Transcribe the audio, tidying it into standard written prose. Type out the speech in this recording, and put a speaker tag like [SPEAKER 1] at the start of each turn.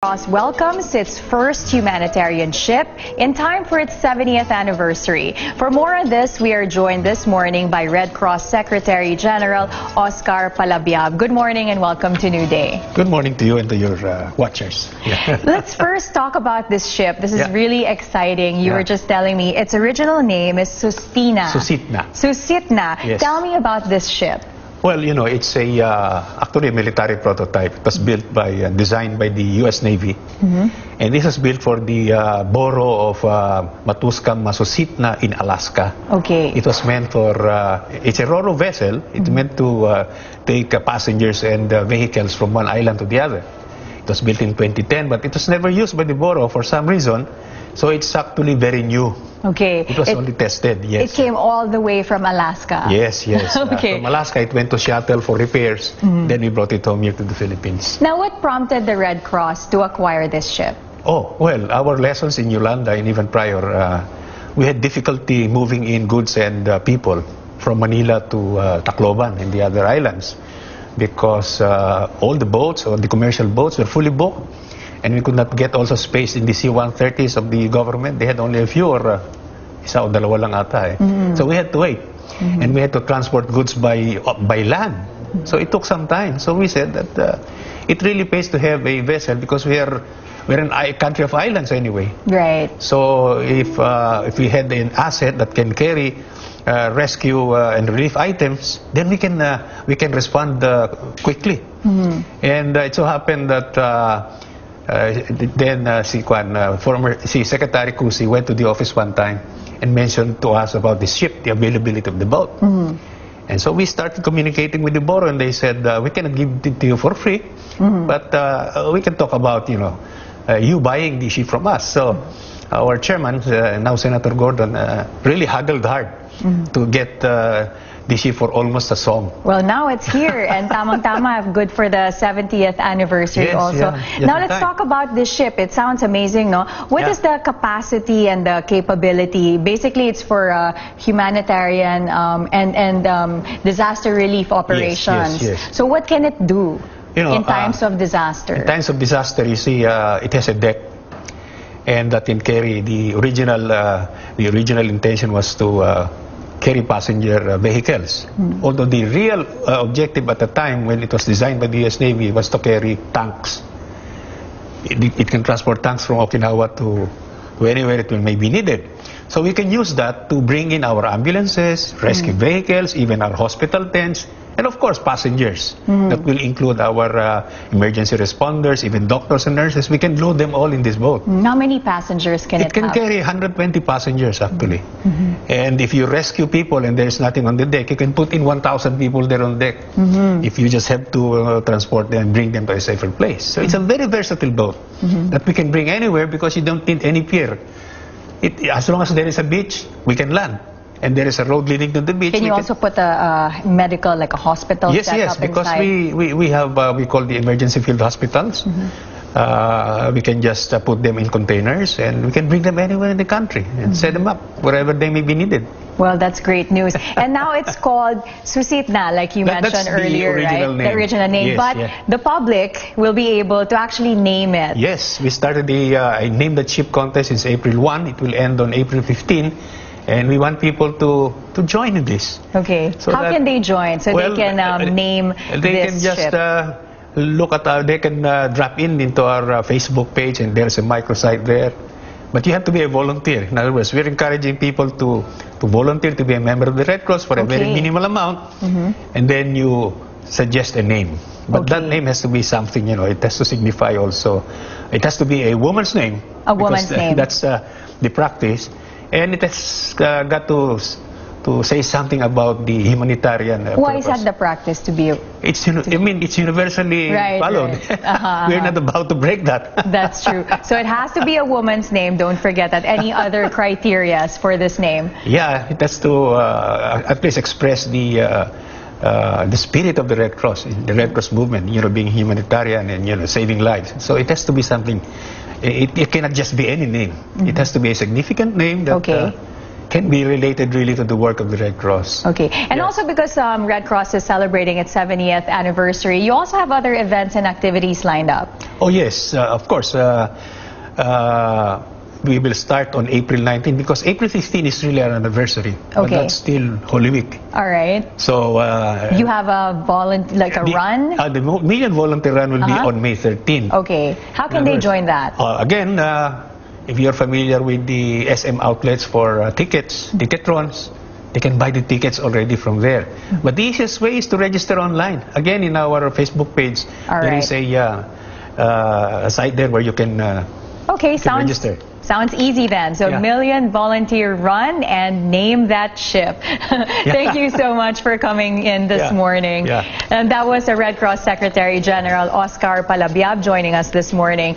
[SPEAKER 1] Cross welcomes its first humanitarian ship in time for its 70th anniversary. For more on this, we are joined this morning by Red Cross Secretary General Oscar Palabiab. Good morning and welcome to New Day.
[SPEAKER 2] Good morning to you and to your watchers. Yeah.
[SPEAKER 1] Let's first talk about this ship. This is really exciting. You were just telling me its original name is Susitna. Susitna.
[SPEAKER 2] Yes.
[SPEAKER 1] Tell me about this ship.
[SPEAKER 2] Well, you know, it's actually a military prototype. It was built by, designed by the U.S. Navy. And this was built for the borough of Matuska, Susitna in Alaska.
[SPEAKER 1] Okay.
[SPEAKER 2] It was meant for, it's a ro-ro vessel. It's meant to take passengers and vehicles from one island to the other. It was built in 2010, but it was never used by the borough for some reason. So it's actually very new.
[SPEAKER 1] Okay.
[SPEAKER 2] It was only tested, yes.
[SPEAKER 1] It came all the way from Alaska.
[SPEAKER 2] Yes.
[SPEAKER 1] Okay.
[SPEAKER 2] From Alaska, it went to Seattle for repairs. Then we brought it home here to the Philippines.
[SPEAKER 1] Now, what prompted the Red Cross to acquire this ship?
[SPEAKER 2] Oh, well, our lessons in Yolanda and even prior, we had difficulty moving in goods and people from Manila to Tacloban and the other islands because all the boats, or the commercial boats, were fully booked. And we could not get also space in the C-130s of the government. They had only a few or isa o dalawa lang ata eh. So we had to wait. And we had to transport goods by land. So it took some time. So we said that it really pays to have a vessel because we're a country of islands anyway.
[SPEAKER 1] Right.
[SPEAKER 2] So if we had an asset that can carry rescue and relief items, then we can respond quickly. And it so happened that then former Secretary Cusi went to the office one time and mentioned to us about the ship, the availability of the boat. And so we started communicating with the borough, and they said, we cannot give it to you for free, but we can talk about, you buying the ship from us. So our chairman, now Senator Gordon, really haggled hard to get the ship for almost a song.
[SPEAKER 1] Well, now it's here, and tamang-tama, good for the 70th anniversary also. Now let's talk about this ship. It sounds amazing, no? What is the capacity and the capability? Basically, it's for humanitarian and disaster relief operations.
[SPEAKER 2] Yes.
[SPEAKER 1] So what can it do in times of disaster?
[SPEAKER 2] In times of disaster, you see, it has a deck, and that can carry the original intention was to carry passenger vehicles. Although the real objective at the time when it was designed by the U.S. Navy was to carry tanks. It can transport tanks from Okinawa to anywhere it may be needed. So we can use that to bring in our ambulances, rescue vehicles, even our hospital tents, and of course passengers. That will include our emergency responders, even doctors and nurses. We can load them all in this boat.
[SPEAKER 1] How many passengers can it have?
[SPEAKER 2] It can carry 120 passengers actually. And if you rescue people and there's nothing on the deck, you can put in 1,000 people there on deck. If you just have to transport them and bring them to a safer place. So it's a very versatile boat that we can bring anywhere because you don't need any pier. As long as there is a beach, we can land. And there is a road leading to the beach.
[SPEAKER 1] Can you also put a medical, like a hospital setup inside?
[SPEAKER 2] Yes, because we have, we call the emergency field hospitals. We can just put them in containers and we can bring them anywhere in the country and set them up wherever they may be needed.
[SPEAKER 1] Well, that's great news. And now it's called Susitna, like you mentioned earlier, right?
[SPEAKER 2] Name.
[SPEAKER 1] The original name.
[SPEAKER 2] Yes,
[SPEAKER 1] but the public will be able to actually name it.
[SPEAKER 2] Yes, we started the Name the Ship contest since April 1. It will end on April 15. And we want people to join in this.
[SPEAKER 1] Okay. So how can they join? So they can name this ship?
[SPEAKER 2] They can just look at they can drop into our Facebook page, and there's a microsite there. But you have to be a volunteer. In other words, we're encouraging people to volunteer to be a member of the Red Cross for a very minimal amount, and then you suggest a name. But that name has to be something, it has to signify also. It has to be a woman's name.
[SPEAKER 1] A woman's name.
[SPEAKER 2] That's the practice. And it has got to say something about the humanitarian
[SPEAKER 1] Why
[SPEAKER 2] purpose.
[SPEAKER 1] is that the practice to be?
[SPEAKER 2] It's universally followed.
[SPEAKER 1] Right.
[SPEAKER 2] We're not about to break that.
[SPEAKER 1] That's true. So it has to be a woman's name. Don't forget that. Any other criteria for this name?
[SPEAKER 2] Yeah, it has to at least express the spirit of the Red Cross, the Red Cross movement. Being humanitarian and saving lives. So it has to be something. It cannot just be any name. It has to be a significant name that can be related really to the work of the Red Cross.
[SPEAKER 1] Okay, and also because Red Cross is celebrating its 70th anniversary, you also have other events and activities lined up.
[SPEAKER 2] Oh yes, of course. We will start on April 19 because April 15 is really our anniversary. But that's still Holy Week.
[SPEAKER 1] All right.
[SPEAKER 2] So
[SPEAKER 1] you have a run?
[SPEAKER 2] The Million Volunteer Run will be on May 13.
[SPEAKER 1] Okay. How can they join that?
[SPEAKER 2] Again, if you're familiar with the SM outlets for tickets, Tickettrons, they can buy the tickets already from there. But the easiest way is to register online. Again, in our Facebook page, there is a site there where you can register.
[SPEAKER 1] Sounds easy then. So Million Volunteer Run and name that ship. Thank you so much for coming in this morning. And that was the Red Cross Secretary General Oscar Palabiab joining us this morning.